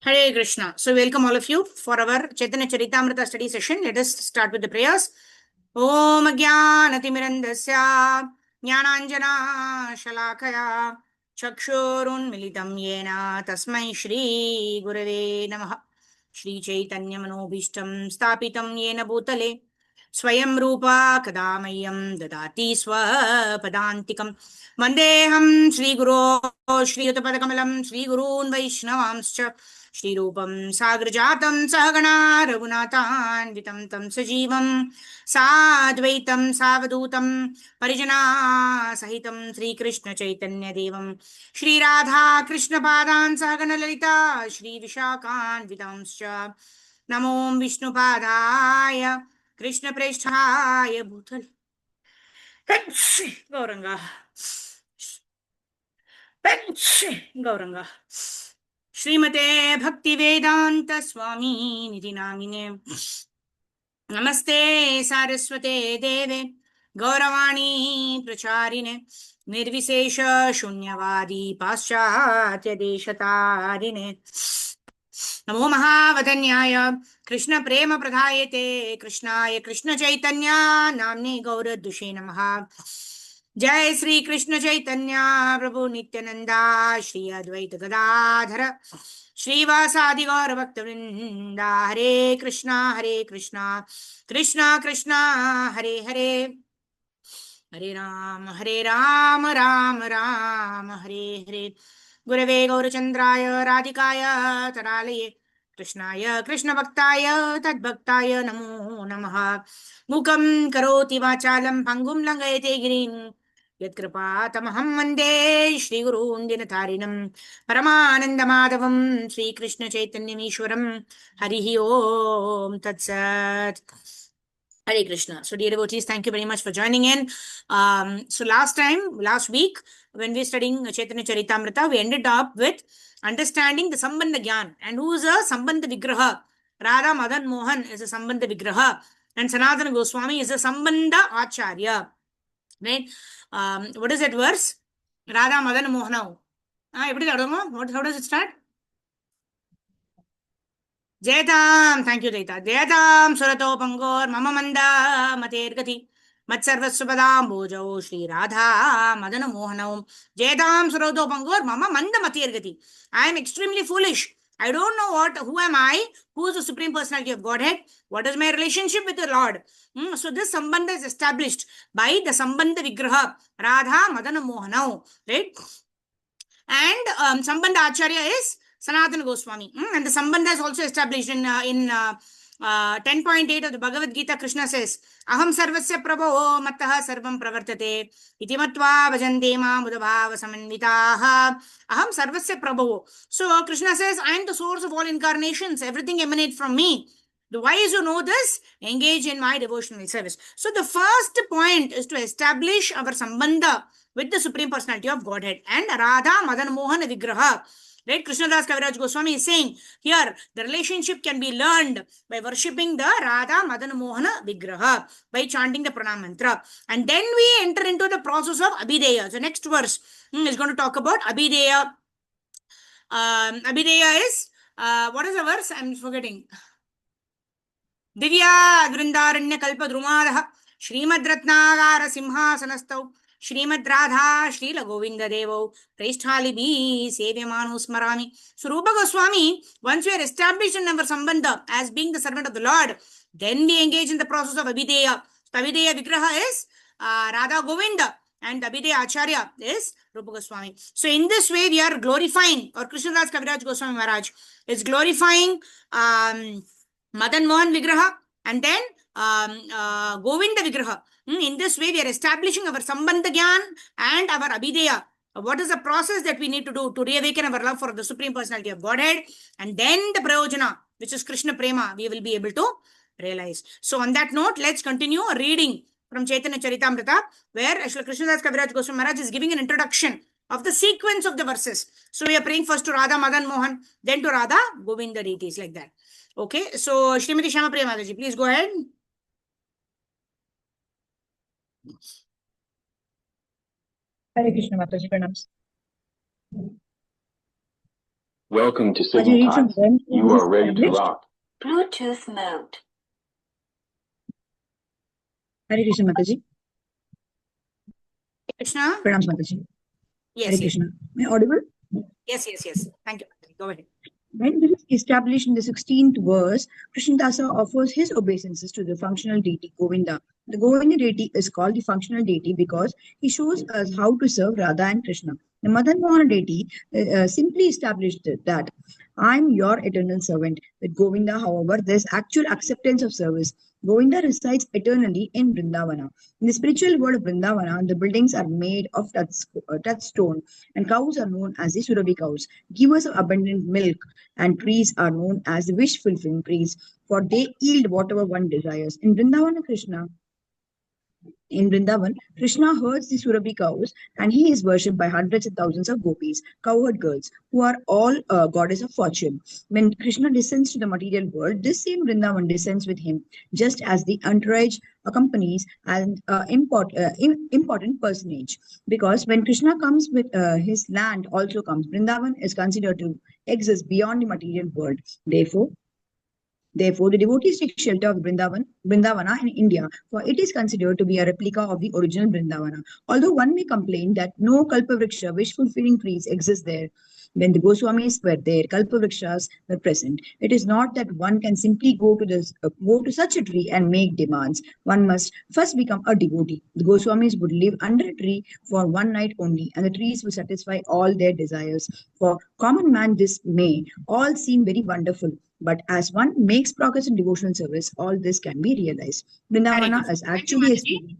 Hare Krishna. So, welcome all of you for our Chaitanya Charitamrita study session. Let us start with the prayers. Om Jnanatimirandasya Jnananjana Shalakaya Chakshurun Militam Yena Tasmai Shri Gurave Namaha Shri Chaitanya Manobhishtam Stapitam Yena Bhutale Swayam Rupa Kadamayyam Dadati Swapadantikam Vandeham Shri Guru Shri Yutapadakamalam Shri Gurun Vaishnavamscha Shri Rupam Sagrajatam Sahagana Raghunathan Tam Sajivam Sadvaitam Savadutam Parijana Sahitam Sri Krishna Chaitanya Devam Shri Radha Krishna Padan Sahagana Lalita Shri Vishakan Vitamscha Namo Vishnu Padaya Krishna Preshthaya Bhutal Gauranga Gauranga Srimate Bhakti Vedanta Swami Nidhi Namine Namaste Saraswate Deve Gauravani Pracharine Nirvisesha Shunyavadi Paschatya Deshatarine Namo Mahavadanyaya Krishna Prema Pradhayate Krishnaya Krishna Chaitanya Namni Gauradushe Namaha Jai Sri Krishna Chaitanya Prabhu Nityananda Shri Advaita Gadadhara Srivasadi Gaura Bhaktivinoda Hare Krishna Krishna Krishna Hare Hare Hare Ram Ram Ram Hare Hare Gurave Gaurachandraya Radhikaya Taralaye Krishnaya Krishna Bhaktaya Tadbhaktaya Namo Namaha Mukam Karoti Vachalam Pangum Langayate Girin Yatkripātamaham Vande Shri Gurun Dinatarinam Paramananda Madhavam Sri Krishna Chaitanya Ishwaram Harihi Om Tatsat Hare Krishna. So, dear devotees, thank you very much for joining in. So, last week, when we were studying Chaitanya Charitamrita, we ended up with understanding the Sambandha Gyan. And who is a Sambandha Vigraha? Radha Madan Mohan is a Sambandha Vigraha. And Sanatana Goswami is a Sambandha Acharya. Right? What is that verse? Radha Madan Mohan. How does it start? Jaitam, thank you, Jaita. Jaitam Surato Pangor, Mama Manda, Matergati, Matsarvasubadam, Bojao, Shri Radha, Madana Mohanam, Jaitam Surato Pangor, Mama Manda Matergati. I am extremely foolish. I don't know who am I? Who is the Supreme Personality of Godhead? What is my relationship with the Lord? So this Sambandha is established by the Sambandha Vigraha, Radha, Madana Mohanam, right? And Sambandha Acharya is Sanatana Goswami. And the Sambandha is also established in 10.8 of the Bhagavad Gita. Krishna says, Aham sarvasya prabho mattaha sarvam pravartate iti matva bhajante ma mudabhava samanvitaha aham sarvasya prabho. So Krishna says, I am the source of all incarnations. Everything emanates from me. The wise who know this engage in my devotional service. So the first point is to establish our Sambandha with the Supreme Personality of Godhead and Radha Madan Mohan Vigraha. Right? Krishnadas Kaviraj Goswami is saying here the relationship can be learned by worshipping the Radha Madan Mohana Vigraha, by chanting the Pranam Mantra. And then we enter into the process of Abhideya. The next verse is going to talk about Abhideya. Abhideya is, what is the verse? I'm forgetting. Divya Vrindaranya Kalpa Drumadha Srimad Ratnagara Simhasanastau Srimad Radha Srila Govinda Devo Preshthali Bhi Sevyamanu Smarami. So Rupa Goswami, once we are established in our Sambandha as being the servant of the Lord, then we engage in the process of Abhideya. So Abhideya Vigraha is Radha Govinda and Abhideya Acharya is Rupa Goswami. So in this way we are glorifying, or Krishnadas Kaviraj Goswami Maharaj is glorifying Madan Mohan Vigraha and then Govinda Vigraha. In this way, we are establishing our Sambandha Gyan and our Abhideya. What is the process that we need to do to reawaken our love for the Supreme Personality of Godhead? And then the Prayojana, which is Krishna Prema, we will be able to realize. So on that note, let's continue reading from Chaitanya Charitamrita, where Krishnadas Kaviraj Goswami Maharaj is giving an introduction of the sequence of the verses. So we are praying first to Radha Madan Mohan, then to Radha Govinda deities, like that. Okay, so Srimati Shama Priya Mataji, please go ahead. Hare Krishna Mataji, pranams. Welcome to Are you ready Signal to learn? You are ready to rock. Bluetooth mode. Hare Krishna Mataji. Krishna? Pranam Mataji. Hare Yes, yes. Krishna. Am I audible? Yes. Thank you. Go ahead. When this is established in the 16th verse, Krishnadasa offers his obeisances to the functional deity Govinda. The Govinda deity is called the functional deity because he shows us how to serve Radha and Krishna. The Madan Mohan deity simply established that I'm your eternal servant. With Govinda, however, there's actual acceptance of service. Govinda resides eternally in Vrindavana. In the spiritual world of Vrindavana, the buildings are made of touchstone, and cows are known as the Surabhi cows, givers of abundant milk, and trees are known as the wish-fulfilling trees, for they yield whatever one desires. In Vrindavan, Krishna herds the Surabhi cows and he is worshipped by hundreds and thousands of gopis, cowherd girls, who are all goddess of fortune. When Krishna descends to the material world, this same Vrindavan descends with him, just as the entourage accompanies an important personage. Because when Krishna comes with his land also comes, Vrindavan is considered to exist beyond the material world. Therefore, the devotees take shelter of Vrindavana in India, for it is considered to be a replica of the original Vrindavana. Although one may complain that no Kalpavriksha, wish-fulfilling trees, exist there, when the Goswamis were there, Kalpavrikshas were present. It is not that one can simply go to such a tree and make demands. One must first become a devotee. The Goswamis would live under a tree for one night only, and the trees will satisfy all their desires. For common man, this may all seem very wonderful. But as one makes progress in devotional service, all this can be realized. Vrindavana is actually experienced.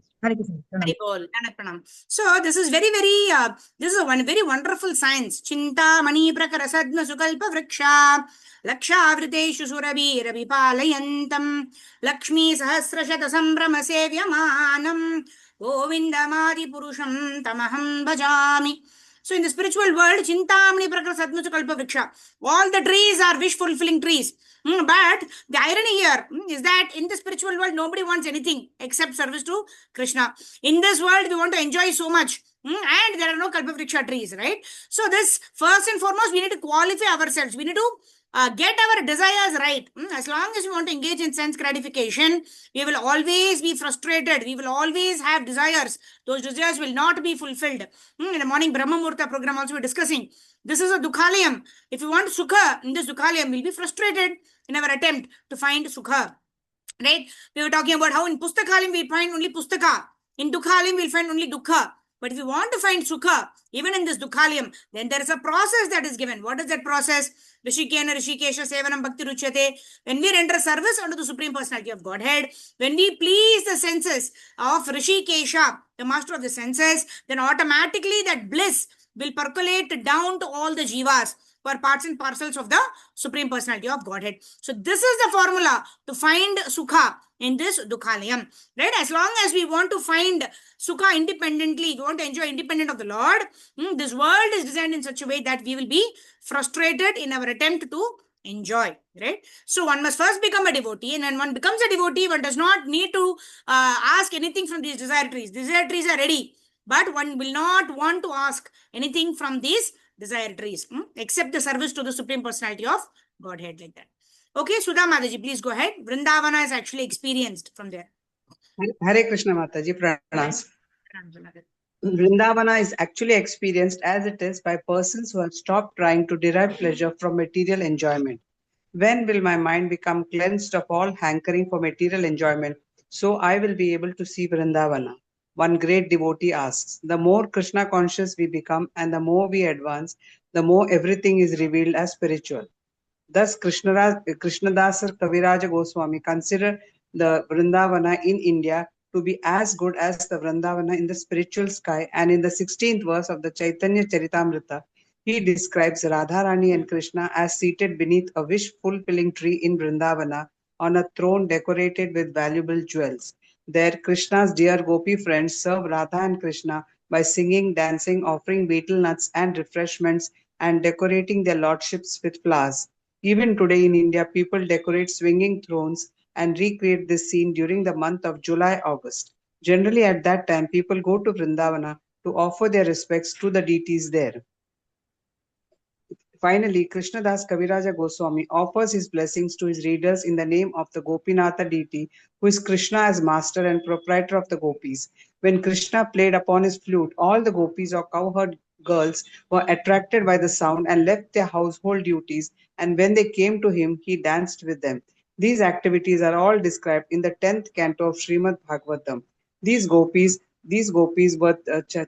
So this is this is one very wonderful science. Chinta mani prakara sadna sukalpa vriksha lakshavriteshu surabhi rabipalayantam lakshmi sahasrashata sambrama sevyamanam govindamadi purusham tamaham bhajami. So in the spiritual world, Chintamani Prakara Sadnu Kalpa Vriksha, all the trees are wish-fulfilling trees. But the irony here is that in the spiritual world, nobody wants anything except service to Krishna. In this world, we want to enjoy so much. And there are no Kalpa Vriksha trees, right? So this, first and foremost, we need to qualify ourselves. We need to get our desires right. As long as we want to engage in sense gratification, we will always be frustrated. We will always have desires. Those desires will not be fulfilled. In the morning Brahma Murta program also we're discussing. This is a Dukhalayam. If you want Sukha in this Dukhalayam, we'll be frustrated in our attempt to find Sukha. Right? We were talking about how in Pustakalayam we find only Pustaka. In Dukhalayam we'll find only Dukha. But if you want to find Sukha, even in this Dukhalayam, then there is a process that is given. What is that process? Rishikena Rishikesha Sevanam Bhakti Ruchyate. When we render service unto the Supreme Personality of Godhead, when we please the senses of Rishikesha, the master of the senses, then automatically that bliss will percolate down to all the jivas for parts and parcels of the Supreme Personality of Godhead. So this is the formula to find Sukha in this Dukhalayam. Right? As long as we want to find Sukha independently, we want to enjoy independent of the Lord, this world is designed in such a way that we will be frustrated in our attempt to enjoy. Right? So one must first become a devotee, and when one becomes a devotee, one does not need to ask anything from these desire trees. Desire trees are ready, but one will not want to ask anything from these desire trees, except the service to the Supreme Personality of Godhead, like that. Okay, Sudha Mataji, please go ahead. Vrindavana is actually experienced from there. Hare Krishna Mataji, pranams. Vrindavana is actually experienced as it is by persons who have stopped trying to derive pleasure from material enjoyment. When will my mind become cleansed of all hankering for material enjoyment, so I will be able to see Vrindavana? One great devotee asks. The more Krishna conscious we become and the more we advance, the more everything is revealed as spiritual. Thus, Krishnadasa Kaviraja Goswami considered the Vrindavana in India to be as good as the Vrindavana in the spiritual sky, and in the 16th verse of the Chaitanya Charitamrita, he describes Radharani and Krishna as seated beneath a wish-fulfilling tree in Vrindavana on a throne decorated with valuable jewels. There, Krishna's dear Gopi friends serve Radha and Krishna by singing, dancing, offering betel nuts and refreshments, and decorating their lordships with flowers. Even today in India, people decorate swinging thrones and recreate this scene during the month of July-August. Generally, at that time, people go to Vrindavana to offer their respects to the deities there. Finally, Krishnadas Kaviraja Goswami offers his blessings to his readers in the name of the Gopinatha deity, who is Krishna as master and proprietor of the gopis. When Krishna played upon his flute, all the gopis or cowherd girls were attracted by the sound and left their household duties, and when they came to him, he danced with them. These activities are all described in the 10th canto of Srimad Bhagavatam. These gopis were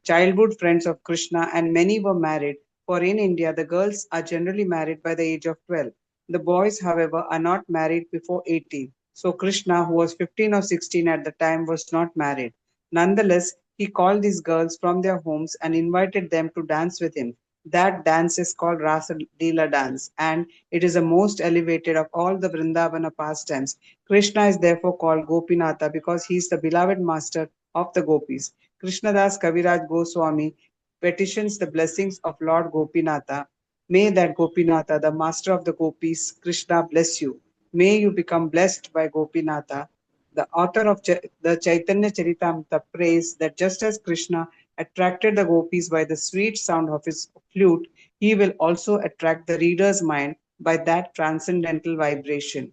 childhood friends of Krishna, and many were married. For in India, the girls are generally married by the age of 12. The boys, however, are not married before 18. So Krishna, who was 15 or 16 at the time, was not married. Nonetheless, he called these girls from their homes and invited them to dance with him. That dance is called Rasa Leela dance, and it is the most elevated of all the Vrindavana pastimes. Krishna is therefore called Gopinatha because he is the beloved master of the gopis. Krishnadas Kaviraj Goswami petitions the blessings of Lord Gopinatha. May that Gopinatha, the master of the gopis, Krishna, bless you. May you become blessed by Gopinatha. The author of the Chaitanya Charitamrita prays that just as Krishna attracted the gopis by the sweet sound of his flute, he will also attract the reader's mind by that transcendental vibration.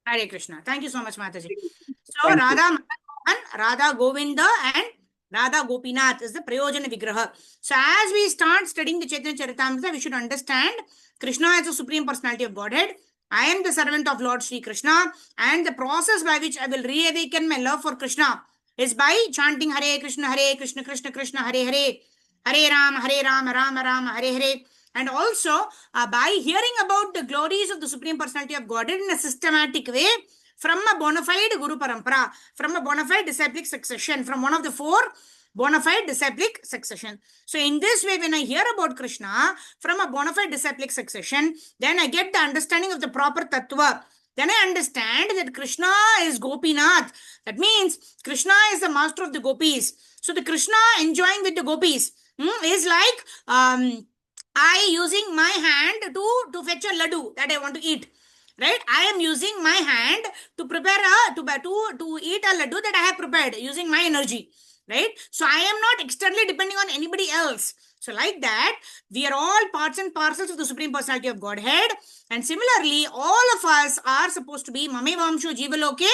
Hare Krishna. Thank you so much, Mataji. So, Thank you. Radha Mohan, Radha Govinda, and Radha Gopinath is the Prayojana Vigraha. So, as we start studying the Chaitanya Charitamrita, we should understand Krishna as the Supreme Personality of Godhead. I am the servant of Lord Sri Krishna, and the process by which I will reawaken my love for Krishna is by chanting Hare Krishna, Krishna Krishna, Hare Hare, Hare Rama, Rama Rama, Hare Hare. And also, by hearing about the glories of the Supreme Personality of Godhead in a systematic way, from a bona fide Guru Parampara, from a bona fide disciplic succession, from one of the four bona fide disciplic succession. So in this way, when I hear about Krishna from a bona fide disciplic succession, then I get the understanding of the proper tattva. Then I understand that Krishna is Gopinath. That means Krishna is the master of the gopis. So the Krishna enjoying with the gopis is like I using my hand to fetch a laddu that I want to eat. Right? I am using my hand to prepare to eat a laddu that I have prepared using my energy. Right? So I am not externally depending on anybody else. So like that, we are all parts and parcels of the Supreme Personality of Godhead. And similarly, all of us are supposed to be Mame Vamsho Jivaloke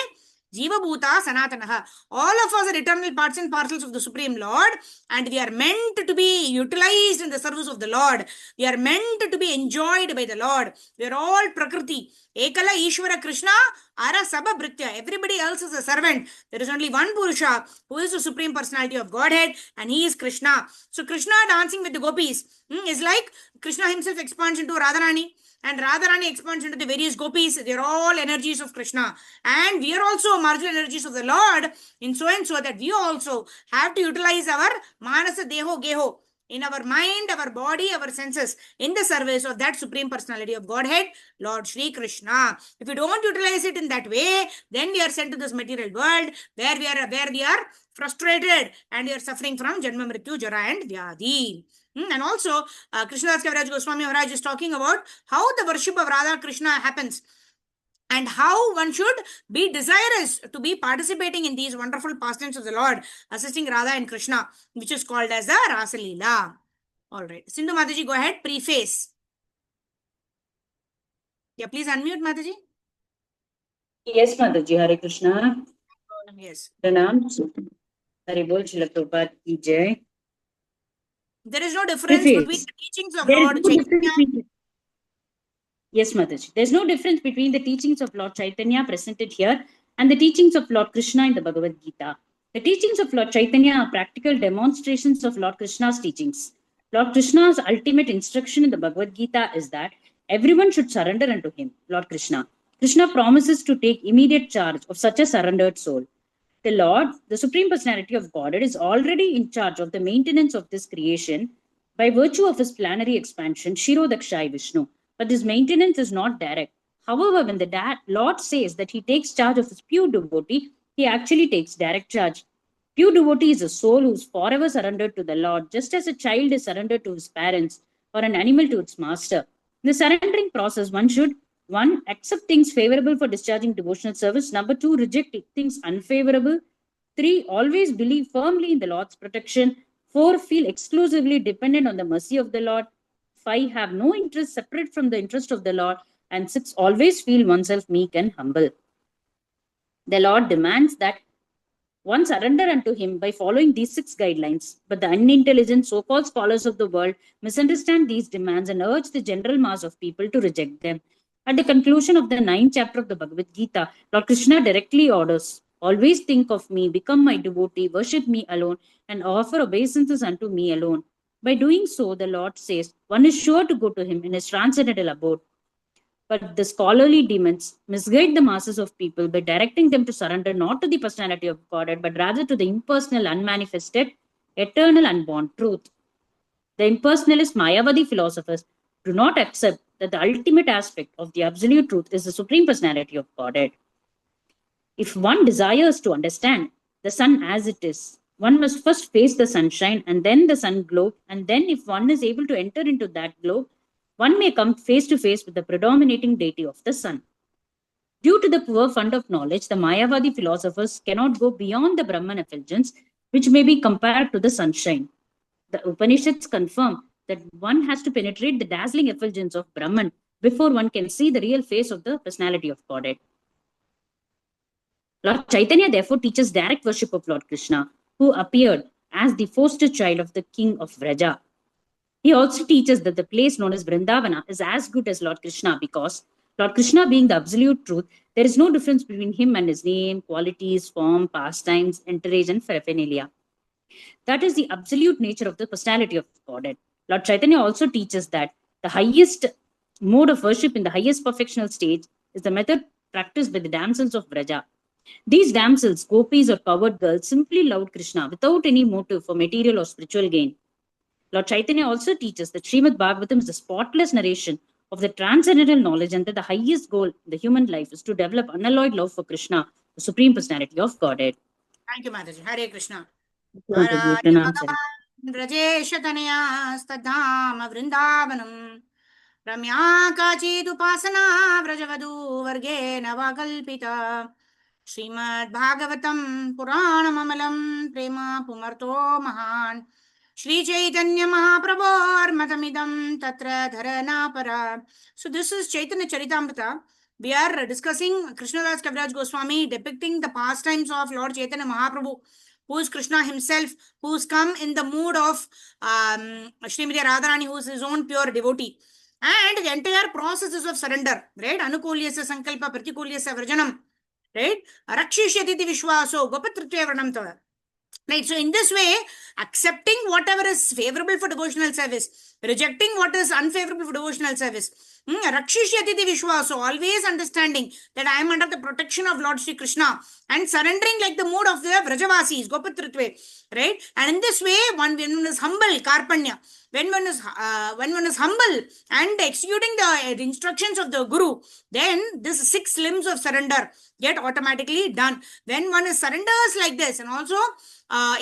Jiva Bhuta Sanatanaha. All of us are eternal parts and parcels of the Supreme Lord, and we are meant to be utilized in the service of the Lord. We are meant to be enjoyed by the Lord. We are all Prakriti. Ekala Ishvara Krishna Ara Sabha Bhritya. Everybody else is a servant. There is only one Purusha who is the Supreme Personality of Godhead, and he is Krishna. So Krishna dancing with the gopis is like Krishna himself expands into Radharani. And Radharani expands into the various gopis. They are all energies of Krishna. And we are also marginal energies of the Lord in so and so that we also have to utilize our Manasa Deho Geho in our mind, our body, our senses in the service of that Supreme Personality of Godhead, Lord Sri Krishna. If we don't utilize it in that way, then we are sent to this material world where we are frustrated and we are suffering from Janma Mrityu, Jara and Vyadhi. And also, Krishnadas Kaviraj Goswami Maharaj is talking about how the worship of Radha Krishna happens and how one should be desirous to be participating in these wonderful pastimes of the Lord, assisting Radha and Krishna, which is called as the Rasa Leela. All right. Sindhu Mataji, go ahead. Preface. Yeah, please unmute, Mataji. Yes, Mataji. Hare Krishna. Yes. Pranam. Hare Bol Srila Prabhupada ki Jai. There is no difference Preface. between the teachings of There is Lord no Chaitanya. difference between- Yes, Mataji. There's no difference between the teachings of Lord Chaitanya presented here and the teachings of Lord Krishna in the Bhagavad Gita. The teachings of Lord Chaitanya are practical demonstrations of Lord Krishna's teachings. Lord Krishna's ultimate instruction in the Bhagavad Gita is that everyone should surrender unto him, Lord Krishna. Krishna promises to take immediate charge of such a surrendered soul. The Lord, the Supreme Personality of Godhead, is already in charge of the maintenance of this creation by virtue of his planetary expansion, Shirodakshai Vishnu. But this maintenance is not direct. However, when the Lord says that he takes charge of his pure devotee, he actually takes direct charge. Pure devotee is a soul who is forever surrendered to the Lord, just as a child is surrendered to his parents or an animal to its master. In the surrendering process, one should 1. Accept things favorable for discharging devotional service. Number 2. Reject things unfavorable. 3. Always believe firmly in the Lord's protection. 4. Feel exclusively dependent on the mercy of the Lord. 5 have no interest separate from the interest of the Lord, and 6 always feel oneself meek and humble. The Lord demands that one surrender unto him by following these 6 guidelines, but the unintelligent so-called scholars of the world misunderstand these demands and urge the general mass of people to reject them. At the conclusion of the 9th chapter of the Bhagavad Gita, Lord Krishna directly orders, always think of me, become my devotee, worship me alone, and offer obeisances unto me alone. By doing so, the Lord says, one is sure to go to him in his transcendental abode. But the scholarly demons misguide the masses of people by directing them to surrender not to the personality of Godhead, but rather to the impersonal, unmanifested, eternal, unborn truth. The impersonalist Mayavadi philosophers do not accept that the ultimate aspect of the absolute truth is the supreme personality of Godhead. If one desires to understand the sun as it is, one must first face the sunshine and then the sun globe, and then if one is able to enter into that globe, one may come face to face with the predominating deity of the sun. Due to the poor fund of knowledge, the Mayavadi philosophers cannot go beyond the Brahman effulgence, which may be compared to the sunshine. The Upanishads confirm that one has to penetrate the dazzling effulgence of Brahman before one can see the real face of the personality of Godhead. Lord Chaitanya therefore teaches direct worship of Lord Krishna, who appeared as the foster child of the king of Vraja. He also teaches that the place known as Vrindavana is as good as Lord Krishna because Lord Krishna being the absolute truth, there is no difference between him and his name, qualities, form, pastimes, entourage, and paraphernalia. That is the absolute nature of the personality of Godhead. Lord Chaitanya also teaches that the highest mode of worship in the highest perfectional stage is the method practiced by the damsels of Vraja. These damsels, gopis or coward girls, simply loved Krishna without any motive for material or spiritual gain. Lord Chaitanya also teaches that Srimad Bhagavatam is the spotless narration of the transcendental knowledge and that the highest goal in the human life is to develop unalloyed love for Krishna, the Supreme Personality of Godhead. Thank you, Mataji. Hare Krishna. Pranam, Sari. Rajeshatanya stadham vrindavanam ramya kachidupasana vrajavadu vargena vakalpita Srimad Bhagavatam Puranam Amalam Prema Pumarto Mahan Shri Chaitanya Mahaprabhu Matamidam Tatra Dharana Para. So this is Chaitanya Charitamrita. We are discussing Krishnadas Kaviraj Goswami depicting the pastimes of Lord Chaitanya Mahaprabhu, who is Krishna himself, who's come in the mood of Srimati Radharani, who is his own pure devotee. And the entire processes of surrender, right? Anukulyasya Sankalpa Pratikulyasya Vrajanam, right? Rakshishyati Vishwaso Gopatritve Vranam Tava. Right, so in this way, accepting whatever is favorable for devotional service, rejecting what is unfavorable for devotional service. Rakshishyati Vishwaso, always understanding that I am under the protection of Lord Sri Krishna and surrendering like the mood of the Vrajavasis, Gopatritve, right? And in this way, when one is humble, Karpanya, when one is humble and executing the instructions of the Guru, then this 6 limbs of surrender get automatically done. When one is surrenders like this and also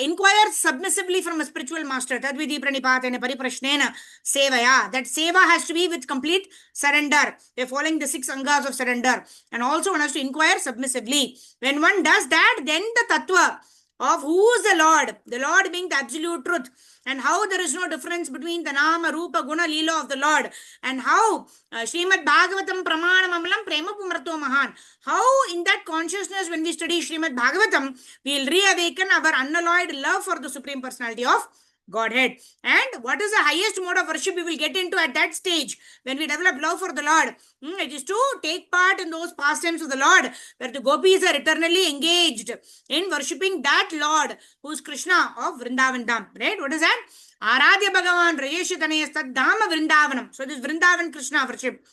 inquires submissively from a spiritual master, Tadvidi Pranipatena Pariprashnena Sevaya, that seva has to be with complete surrender. They're following the 6 angas of surrender. And also one has to inquire submissively. When one does that, then the tattva of who is the Lord being the absolute truth, and how there is no difference between the Nama, Rupa, Guna, Leela of the Lord, and how Srimad Bhagavatam Pramanam Amalam Prema Pumarto Mahan, how in that consciousness when we study Srimad Bhagavatam, we will reawaken our unalloyed love for the Supreme Personality of Godhead. And what is the highest mode of worship we will get into at that stage when we develop love for the Lord? It is to take part in those pastimes of the Lord where the gopis are eternally engaged in worshipping that Lord who is Krishna of Vrindavan Dham. Right? What is that? Aradhya Bhagavan Rajeshatanya Stadhama Vrindavanam. So this Vrindavan Krishna worship.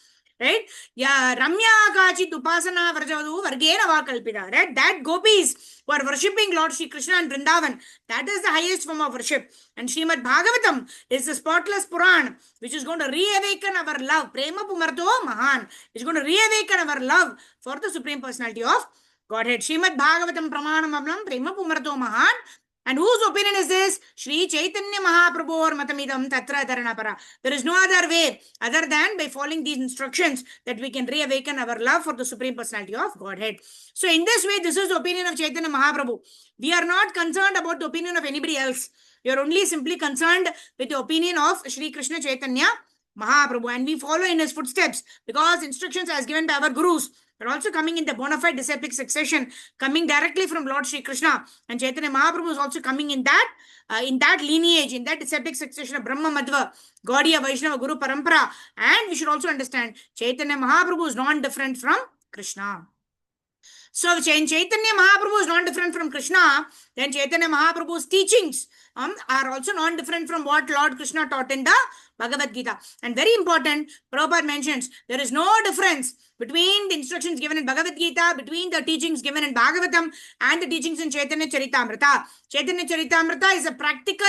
Right? Yeah, Ramya Kachi Upasana Vrajavadu Vargena Vakalpita. Right? That gopis who are worshipping Lord Sri Krishna and Vrindavan, that is the highest form of worship. And Srimad Bhagavatam is the spotless Puran, which is going to reawaken our love. Prema Pumarto Mahan is going to reawaken our love for the Supreme Personality of Godhead. Srimad Bhagavatam Pramanam Amalam Prema Pumarto Mahan. And whose opinion is this? Shri Chaitanya Mahaprabhu or Matamidam Tatra Dharanapara. There is no other way other than by following these instructions that we can reawaken our love for the Supreme Personality of Godhead. So in this way, this is the opinion of Chaitanya Mahaprabhu. We are not concerned about the opinion of anybody else. We are only simply concerned with the opinion of Shri Krishna Chaitanya Mahaprabhu, and we follow in his footsteps because instructions as given by our gurus are also coming in the bona fide disciplic succession, coming directly from Lord Sri Krishna. And Chaitanya Mahaprabhu is also coming in that lineage, in that disciplic succession of Brahma Madhva, Gaudiya Vaishnava Guru Parampara. And we should also understand Chaitanya Mahaprabhu is not different from Krishna. So if Chaitanya Mahaprabhu is not different from Krishna, then Chaitanya Mahaprabhu's teachings are also not different from what Lord Krishna taught in the Bhagavad Gita. And very important, Prabhupada mentions there is no difference between the instructions given in Bhagavad Gita, between the teachings given in Bhagavatam and the teachings in Chaitanya Charitamrita. Chaitanya Charitamrita is a practical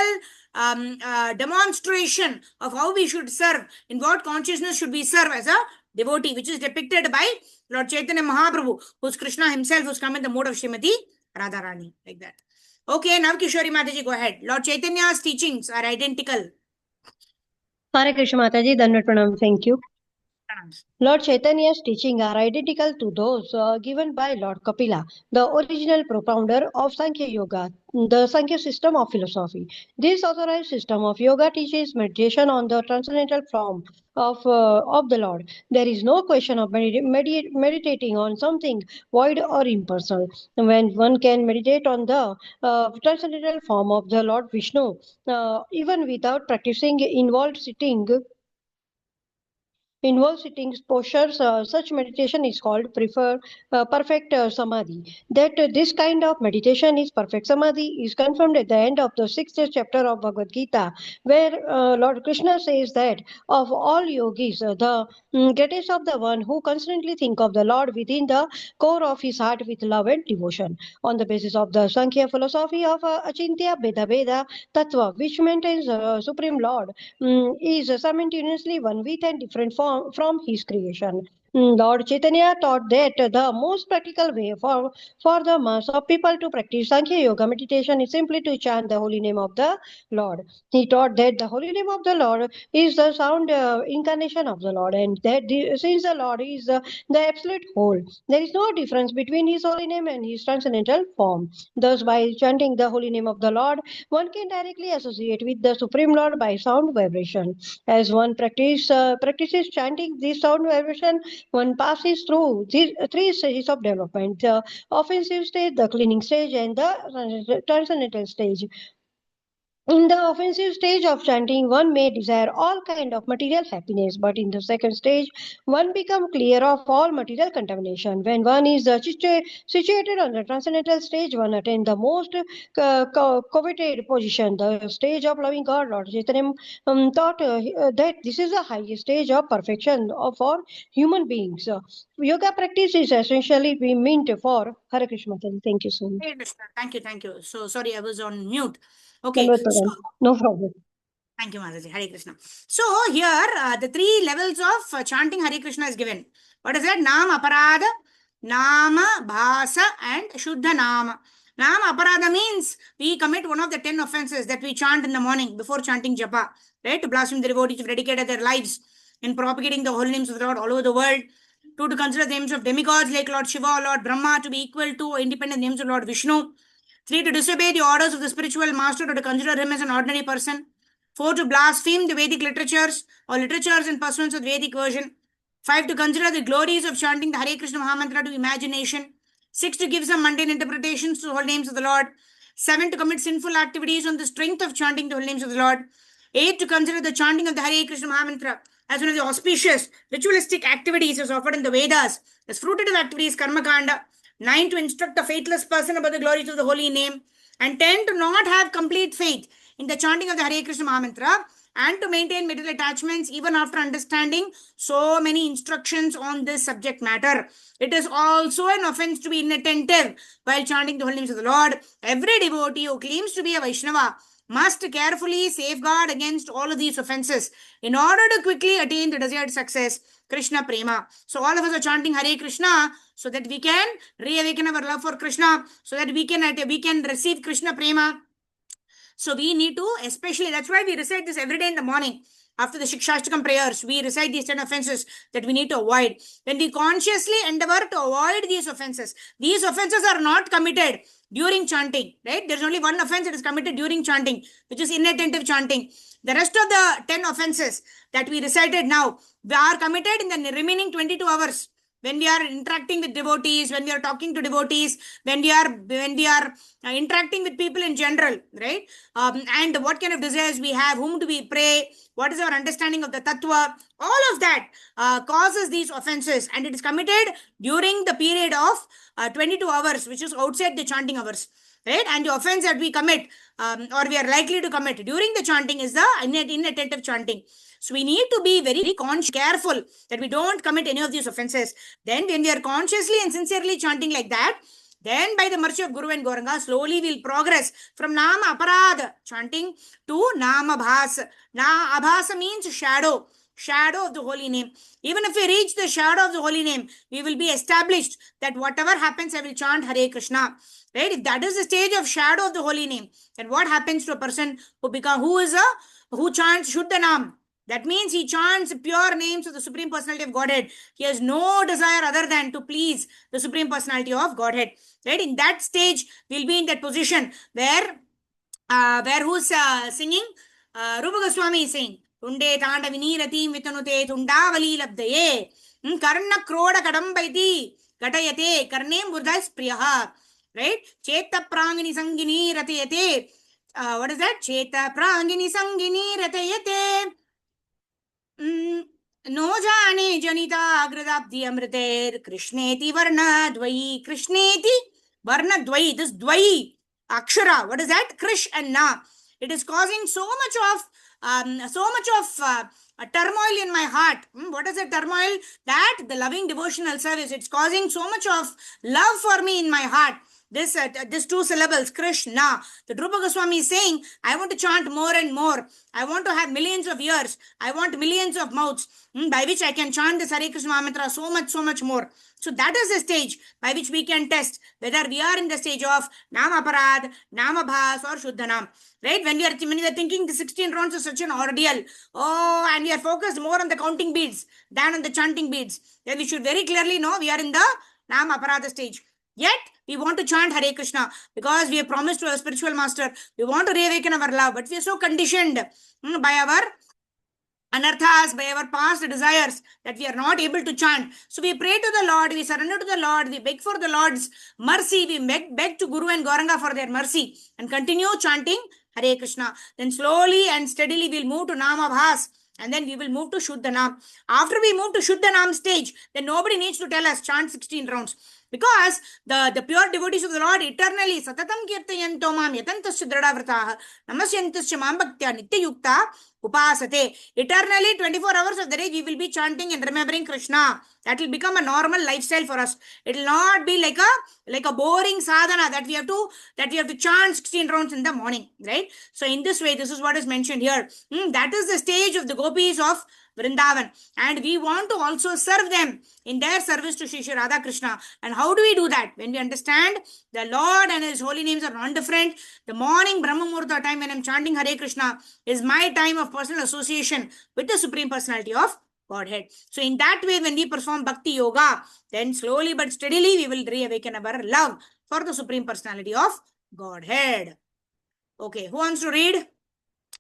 demonstration of how we should serve, in what consciousness should we serve as a devotee, which is depicted by Lord Chaitanya Mahaprabhu, who's Krishna himself, who's come in the mode of Srimati Radharani, like that. Okay, now Kishori Mataji, go ahead. Lord Chaitanya's teachings are identical. Hare Krishna Mataji, Dandavat Pranam, thank you. Lord Chaitanya's teachings are identical to those given by Lord Kapila, the original propounder of Sankhya Yoga, the Sankhya system of philosophy. This authorized system of yoga teaches meditation on the transcendental form of the Lord. There is no question of meditating on something void or impersonal. When one can meditate on the transcendental form of the Lord Vishnu, even without practicing involved sitting postures, such meditation is called perfect samadhi. That this kind of meditation is perfect samadhi is confirmed at the end of the 6th chapter of Bhagavad Gita, where Lord Krishna says that of all yogis, the greatest of the one who constantly think of the Lord within the core of his heart with love and devotion. On the basis of the Sankhya philosophy of Achintya Bheda Tattva, which maintains Supreme Lord is simultaneously one with and different from his creation. Lord Chaitanya taught that the most practical way for the mass of people to practice Sankhya Yoga meditation is simply to chant the holy name of the Lord. He taught that the holy name of the Lord is the sound incarnation of the Lord, and that since the Lord is the absolute whole, there is no difference between his holy name and his transcendental form. Thus, by chanting the holy name of the Lord, one can directly associate with the Supreme Lord by sound vibration. As one practices chanting this sound vibration, one passes through these three stages of development: the offensive stage, the cleaning stage, and the transcendental stage. In the offensive stage of chanting, one may desire all kind of material happiness, but in the second stage, one becomes clear of all material contamination. When one is situated on the transcendental stage, one attains the most coveted position, the stage of loving God. Lord Chaitanya taught that this is the highest stage of perfection for human beings. Yoga practice is essentially meant for Hare Krishna. Thank you so much. Hey, Krishna. Thank you. So sorry, I was on mute. Okay. Dandavat Pranam. No problem. Thank you, Mataji. Hare Krishna. So here, the 3 levels of chanting Hare Krishna is given. What is that? Nama Aparada, Nama Bhasa, and Shuddha Nama. Nama Aparada means we commit one of the 10 offenses that we chant in the morning before chanting Japa, right? To blaspheme the devotees who dedicated their lives in propagating the holy names of the Lord all over the world. To consider the names of demigods like Lord Shiva or Lord Brahma to be equal to independent names of Lord Vishnu. 3, to disobey the orders of the spiritual master or to consider him as an ordinary person. 4, to blaspheme the Vedic literatures or literatures in pursuance of the Vedic version. 5, to consider the glories of chanting the Hare Krishna Mahamantra to imagination. 6, to give some mundane interpretations to the holy names of the Lord. 7, to commit sinful activities on the strength of chanting the holy names of the Lord. 8, to consider the chanting of the Hare Krishna Mahamantra as one of the auspicious ritualistic activities as offered in the Vedas, as fruitive activities, Karma Kanda. 9, to instruct a faithless person about the glories of the holy name. And 10, to not have complete faith in the chanting of the Hare Krishna Mahamantra and to maintain material attachments even after understanding so many instructions on this subject matter. It is also an offense to be inattentive while chanting the holy names of the Lord. Every devotee who claims to be a Vaishnava must carefully safeguard against all of these offenses in order to quickly attain the desired success, Krishna Prema. So all of us are chanting Hare Krishna so that we can reawaken our love for Krishna, so that we can receive Krishna Prema. So we need to, especially, that's why we recite this every day in the morning. after the Shikshashtakam prayers, we recite these 10 offenses that we need to avoid. When we consciously endeavor to avoid these offenses are not committed during chanting, right? There's only one offense that is committed during chanting, which is inattentive chanting. The rest of the 10 offenses that we recited now, they are committed in the remaining 22 hours. When we are interacting with devotees, when we are talking to devotees, when we are interacting with people in general, right? And what kind of desires we have, whom do we pray, what is our understanding of the tattva, all of that causes these offenses, and it is committed during the period of 22 hours, which is outside the chanting hours, right? And the offense that we commit or we are likely to commit during the chanting is the inattentive chanting. So we need to be very careful that we don't commit any of these offenses. Then when we are consciously and sincerely chanting like that, then by the mercy of Guru and Gauranga, slowly we'll progress from Nama Aparadha chanting to Nama Bhasa. Abhasa means shadow of the holy name. Even if we reach the shadow of the holy name, we will be established that whatever happens, I will chant Hare Krishna. Right? If that is the stage of shadow of the holy name, then what happens to a person who chants Shuddha Nam? That means he chants pure names of the Supreme Personality of Godhead. He has no desire other than to please the Supreme Personality of Godhead. Right? In that stage, we'll be in that position where who's singing? Rupa Goswami is saying, Tunde Tanda Viniratim Vitanute Tundavali Labdaye Karna Kroda Kadambaiti Katayate Karnem Buddhas Priyaha. Right? Cheta Prangini Sangini Ratayate. What is that? Cheta Prangini Sangini Ratayate. No jane janita agradabdi amriter krishneti varna dvai krishneti varna dvai. This dvai akshara, what is that? Krish and na. It is causing so much of turmoil in my heart. What is the turmoil? That the loving devotional service, it's causing so much of love for me in my heart. This two syllables, Krishna. The Dhruva Goswami is saying, I want to chant more and more. I want to have millions of ears. I want millions of mouths by which I can chant this Hare Krishna Mantra so much more. So that is the stage by which we can test whether we are in the stage of Nama Aparad, Nama Bhas or Shuddha Nam. Right? When we are thinking the 16 rounds is such an ordeal, and we are focused more on the counting beads than on the chanting beads, then we should very clearly know we are in the Nama Aparad stage. Yet, we want to chant Hare Krishna because we have promised to our spiritual master. We want to reawaken our love, but we are so conditioned by our anarthas, by our past desires that we are not able to chant. So we pray to the Lord, we surrender to the Lord, we beg for the Lord's mercy, we beg to Guru and Gauranga for their mercy and continue chanting Hare Krishna. Then slowly and steadily we'll move to Nama Bhas. And then we will move to Shuddha Nam. After we move to Shuddha Nam stage, then nobody needs to tell us chant 16 rounds. Because the pure devotees of the Lord eternally satatam kirtayanto mam yatantasya dradavratah namasyantasya mam bhaktya nityayukta upasate. Eternally 24 hours of the day we will be chanting and remembering Krishna. That will become a normal lifestyle for us. It will not be like a boring sadhana that we have to chant 16 rounds in the morning, right? So in this way, this is what is mentioned here. That is the stage of the gopis of Vrindavan, and we want to also serve them in their service to Shri Radha Krishna. And how do we do that? When we understand the Lord and His holy names are non different, the morning Brahma Muhurta time when I'm chanting Hare Krishna is my time of personal association with the Supreme Personality of Godhead. So in that way, when we perform Bhakti Yoga, then slowly but steadily we will reawaken our love for the Supreme Personality of Godhead. Okay, who wants to read?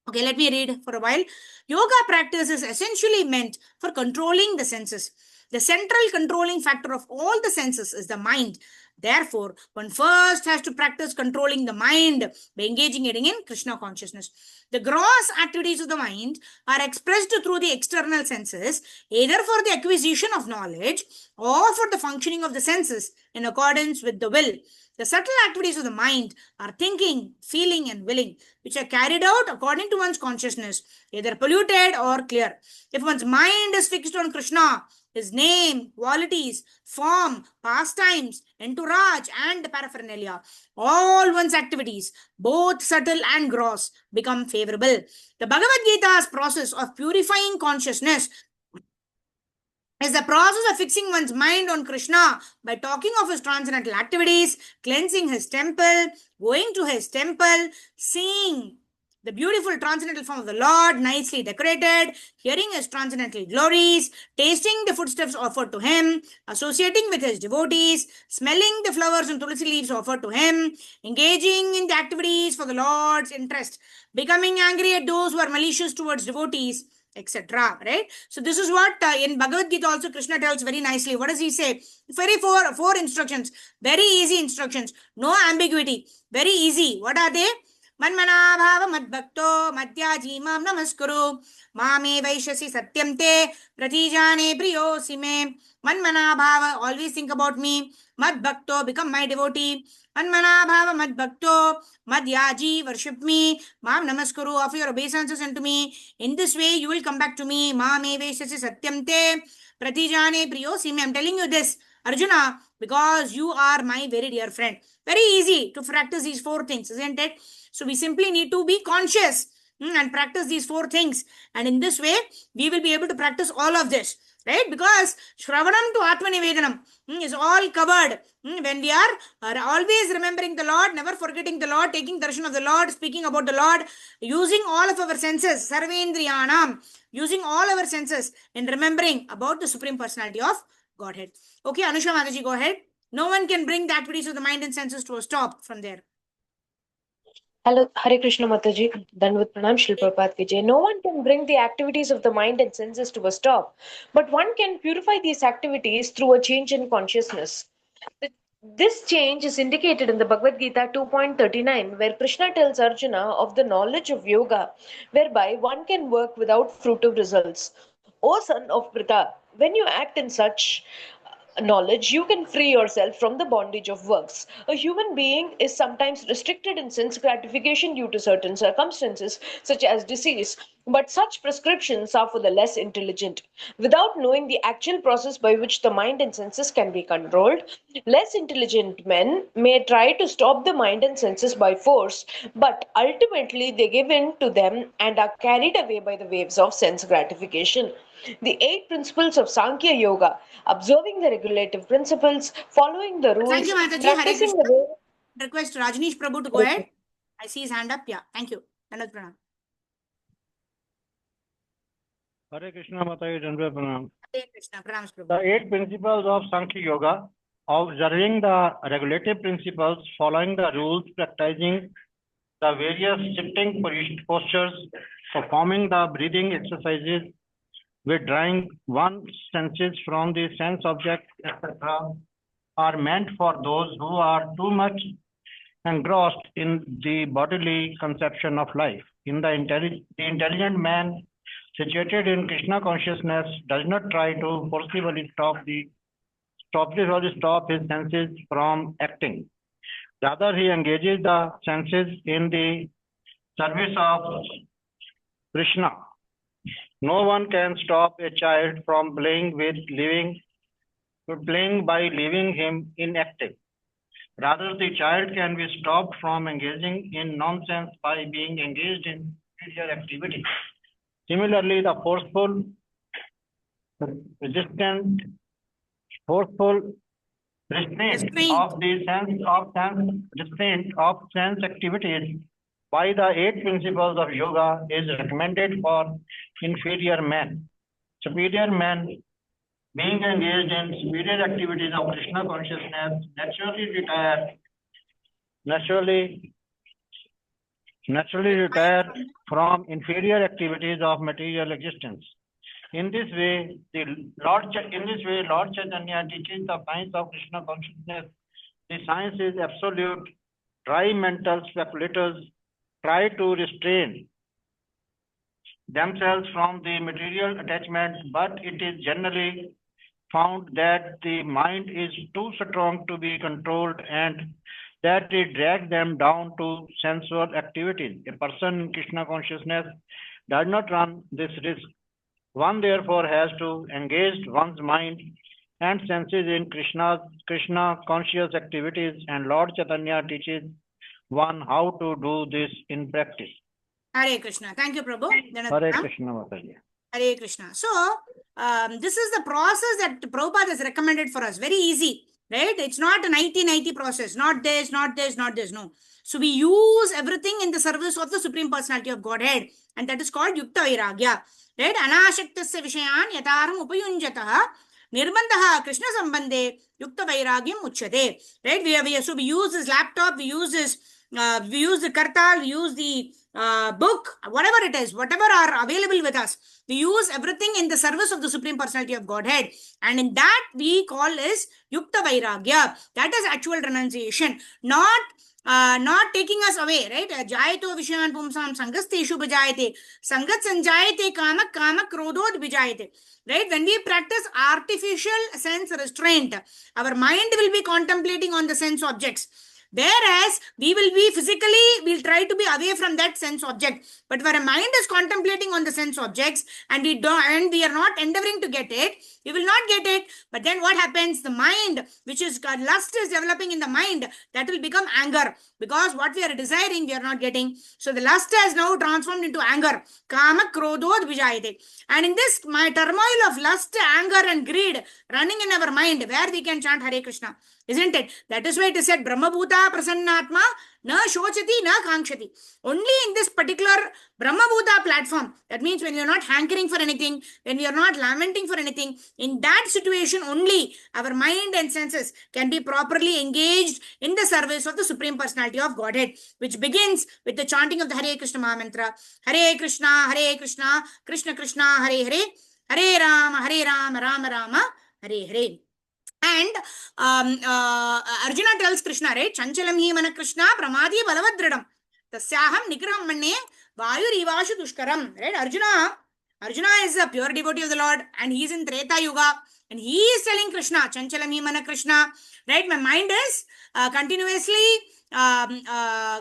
Okay, let me read for a while. Yoga practice is essentially meant for controlling the senses. The central controlling factor of all the senses is the mind. Therefore, one first has to practice controlling the mind by engaging it in Krishna consciousness. The gross activities of the mind are expressed through the external senses, either for the acquisition of knowledge or for the functioning of the senses in accordance with the will. The subtle activities of the mind are thinking, feeling, and willing, which are carried out according to one's consciousness, either polluted or clear. If one's mind is fixed on Krishna, His name, qualities, form, pastimes, entourage, and paraphernalia, all one's activities, both subtle and gross, become favorable. The Bhagavad Gita's process of purifying consciousness is the process of fixing one's mind on Krishna by talking of His transcendental activities, cleansing His temple, going to His temple, seeing the beautiful transcendental form of the Lord, nicely decorated, hearing his transcendental glories, tasting the footsteps offered to him, associating with his devotees, smelling the flowers and tulsi leaves offered to him, engaging in the activities for the Lord's interest, becoming angry at those who are malicious towards devotees, etc. Right? So this is what in Bhagavad Gita also Krishna tells very nicely. What does he say? Very four instructions. Very easy instructions. No ambiguity. Very easy. What are they? Manmanabhava madbhakto madhyaji mam namaskuru mame vaishasi satyam te pratijane priyosi me. Manmanabhava, always think about me. Madbhakto, become my devotee. Manmanabhava madbhakto madhyaji, worship me. Mam namaskuru, offer your obeisances unto me. In this way you will come back to me. Mame vaishasi satyam te pratijane priyosi me. I'm telling you this, Arjuna, because you are my very dear friend. Very easy to practice these four things, isn't it? So we simply need to be conscious and practice these four things. And in this way, we will be able to practice all of this, right? Because Shravanam to Atma Nivedanam is all covered when we are always remembering the Lord, never forgetting the Lord, taking darshan of the Lord, speaking about the Lord, using all of our senses, Sarvendriyanam, using all our senses in remembering about the Supreme Personality of Godhead. Okay, Anusha Mataji, go ahead. No one can bring the activities of the mind and senses to a stop from there. Hello, Hare Krishna Mataji, Dandavat Pranam, Shri Prabhupada ki Jai. No one can bring the activities of the mind and senses to a stop, but one can purify these activities through a change in consciousness. This change is indicated in the Bhagavad Gita 2.39, where Krishna tells Arjuna of the knowledge of yoga, whereby one can work without fruitive results. O son of Pritha, when you act in such knowledge, you can free yourself from the bondage of works. A human being is sometimes restricted in sense gratification due to certain circumstances, such as disease, but such prescriptions are for the less intelligent. Without knowing the actual process by which the mind and senses can be controlled, less intelligent men may try to stop the mind and senses by force, but ultimately they give in to them and are carried away by the waves of sense gratification. The 8 principles of Sankhya Yoga, observing the regulative principles, following the rules, Thank you, Mataji. Hare practicing Krishna. the way. Request Rajneesh Prabhu to go ahead. I see his hand up. Yeah, thank you. Dandavat Pranam. Hare Krishna Mataji, Dandavat Pranam. Hare Krishna. Pranams Prabhu. The 8 principles of Sankhya Yoga, observing the regulative principles, following the rules, practicing the various sitting postures, performing the breathing exercises, withdrawing one's senses from the sense object, etc., are meant for those who are too much engrossed in the bodily conception of life. In the intelligent man situated in Krishna consciousness does not try to forcibly stop his senses from acting. Rather, he engages the senses in the service of Krishna. No one can stop a child from playing by leaving him inactive. Rather, the child can be stopped from engaging in nonsense by being engaged in spiritual activity. Similarly, the forceful restraint of sense activities by the 8 principles of yoga is recommended for inferior men. Superior men, being engaged in superior activities of Krishna consciousness, naturally retire from inferior activities of material existence. In this way, Lord Chaitanya teaches the science of Krishna consciousness. The science is absolute. Dry mental speculators try to restrain themselves from the material attachment, but it is generally found that the mind is too strong to be controlled and that it drags them down to sensual activities. A person in Krishna consciousness does not run this risk. One therefore has to engage one's mind and senses in Krishna conscious activities, and Lord Chaitanya teaches one how to do this in practice. Hare Krishna. Thank you, Prabhu. Hare Krishna Mataji. Hare Krishna. So, this is the process that Prabhupada has recommended for us. Very easy. right? It's not a 90-90 process, not this, not this, not this, no. So we use everything in the service of the Supreme Personality of Godhead, and that is called Yukta Vairagya, right? Anashaktasya Vishayan Yataram Upayunjataha Nirbandhaha Krishna Sambandhe Yukta Vairagyam Uchyate, right? So we use this laptop, we use this, we use the kartal, we use the book, whatever it is, whatever are available with us, we use everything in the service of the Supreme Personality of Godhead, and in that we call is Yukta Vairagya. That is actual renunciation, not taking us away, right? Jayato Vishayan Pumsam Sangasteshu Bajayate Sangat Sanjayate Kamak Kamak Krodod Vijayate. Right? When we practice artificial sense restraint, our mind will be contemplating on the sense objects. Whereas we will be physically, we'll try to be away from that sense object. But where a mind is contemplating on the sense objects and we are not endeavoring to get it, we will not get it. But then what happens? The mind, which is lust is developing in the mind, that will become anger. Because what we are desiring, we are not getting. So the lust has now transformed into anger. Kama krodod vijayate. And in this my turmoil of lust, anger and greed running in our mind, where we can chant Hare Krishna. Isn't it? That is why it is said, Brahmabhuta Prasannatma na shochati na kankshati. Only in this particular Brahmabhuta platform, that means when you are not hankering for anything, when you are not lamenting for anything, in that situation only our mind and senses can be properly engaged in the service of the Supreme Personality of Godhead, which begins with the chanting of the Hare Krishna Mahamantra. Hare Krishna, Krishna Krishna, Hare Hare, Hare Rama, Rama Rama, Hare Hare. And Arjuna tells Krishna, right? Chanchalam hi mana Krishna pramadi balavadridam tasyaham nigraham manne vayurivashu dushkaram. Right? Arjuna is a pure devotee of the Lord, and he is in Treta Yuga, and he is telling Krishna, Chanchalam hi mana Krishna. Right? My mind is continuously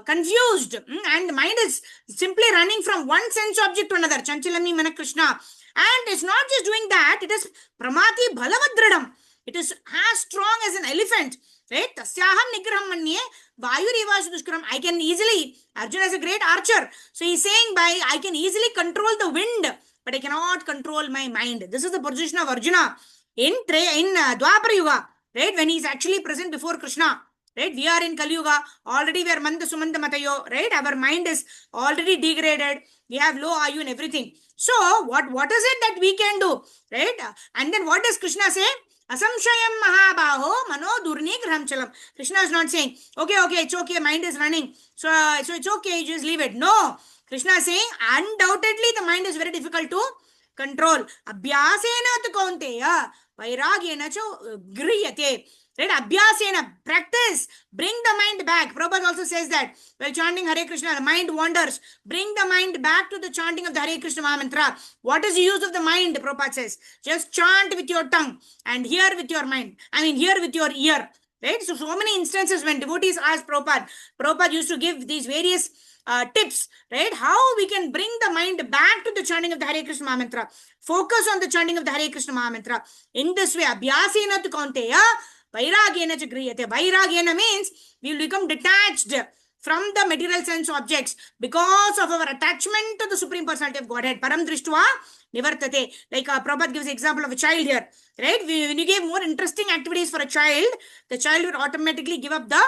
confused, and the mind is simply running from one sense object to another. Chanchalam hi mana Krishna. And it's not just doing that, it is pramati balavadridam. It is as strong as an elephant, right? Tasyaham nigraham manye vayurivashu dushkaram. I can easily, Arjuna is a great archer. So he's saying I can easily control the wind, but I cannot control my mind. This is the position of Arjuna in Dwapara Yuga, right? When he's actually present before Krishna, right? We are in Kali Yuga. Already we are Manda Sumanda Matayo, right? Our mind is already degraded. We have low IQ and everything. So what is it that we can do, right? And then what does Krishna say? Asamshayam mahabaho mano durnigraham chalam. Krishna is not saying, okay, it's okay, mind is running. So it's okay, just leave it. No. Krishna is saying, undoubtedly the mind is very difficult to control. Abhyasena tu kaunteya vairagyena cho griyate. Right? Abhyasena, practice, bring the mind back. Prabhupada also says that while chanting Hare Krishna, the mind wanders. Bring the mind back to the chanting of the Hare Krishna Mahamantra. What is the use of the mind? Prabhupada says, just chant with your tongue and hear with your mind. Hear with your ear. Right? So many instances when devotees ask Prabhupada used to give these various tips, right? How we can bring the mind back to the chanting of the Hare Krishna Mahamantra. Focus on the chanting of the Hare Krishna Mahamantra. In this way, abhyasena tu kaunteya vairagyena cha griyate. Vairagyena means we will become detached from the material sense objects because of our attachment to the Supreme Personality of Godhead. Param drishtva nivartate. Like Prabhupada gives the example of a child here, right? When you give more interesting activities for a child, the child will automatically give up the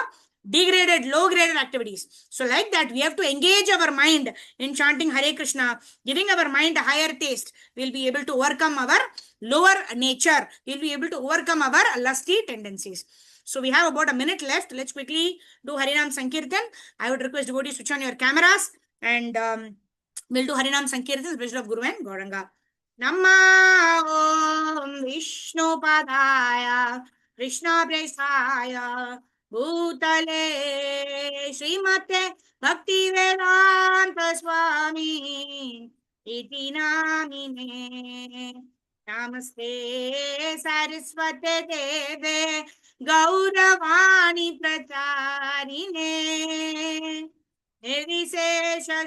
degraded, low-graded activities. So like that, we have to engage our mind in chanting Hare Krishna, giving our mind a higher taste. We'll be able to overcome our lower nature. We'll be able to overcome our lusty tendencies. So we have about a minute left. Let's quickly do Harinam Sankirtan. I would request devotees to switch on your cameras, and we'll do Harinam Sankirtan, special of Guru and Gauranga. Namma Om Vishnu Padaya Krishna Prestaya Bhutale Srimate Bhakti Vedanta Swami Iti Namine Namaste Saraswate Deve Gauravani Pracharine Nirvisesha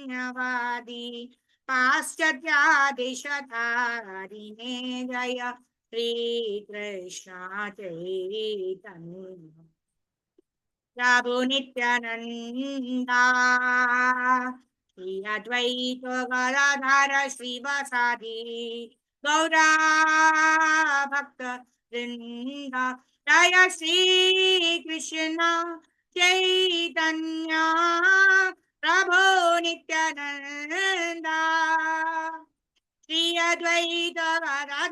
Shunyavadi Paschatyadeshatarine Jaya Shri Krishna Chaitanya Prabhu Nityananda Shri Advaita Galadhara Shri Vasadi Gaura Bhakta Vrinda Jai Shri Krishna Chaitanya Prabhu Nityananda Shri Advaita